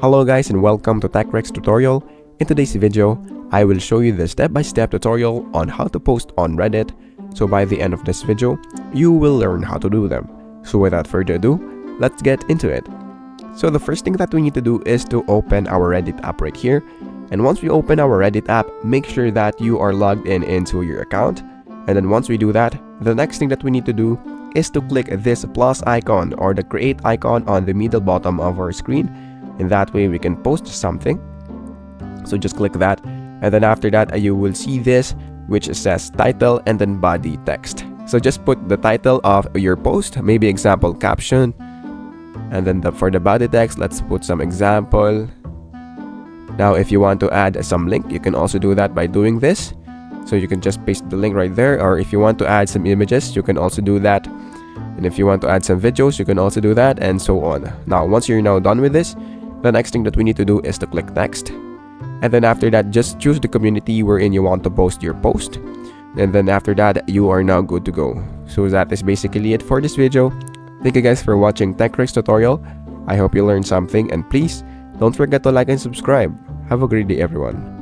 Hello guys and welcome to TechRex tutorial. In today's video, I will show you the step-by-step tutorial on how to post on Reddit. So by the end of this video, you will learn how to do them. So without further ado, let's get into it. So the first thing that we need to do is to open our Reddit app right here. And once we open our Reddit app, make sure that you are logged in into your account. And then once we do that, the next thing that we need to do is to click this plus icon or the create icon on the middle bottom of our screen. And that way we can post something. So just click that. And then after that, you will see this which says title and then body text. So just put the title of your post, maybe example caption. And then for the body text, let's put some example. Now if you want to add some link, you can also do that by doing this. So you can just paste the link right there, or if you want to add some images, you can also do that. And if you want to add some videos, you can also do that, and so on. Now once you're now done with this, the next thing that we need to do is to click next. And then after that, just choose the community wherein you want to post your post. And then after that, you are now good to go. So that is basically it for this video. Thank you guys for watching TechRex tutorial. I hope you learned something, and please don't forget to like and subscribe. Have a great day everyone.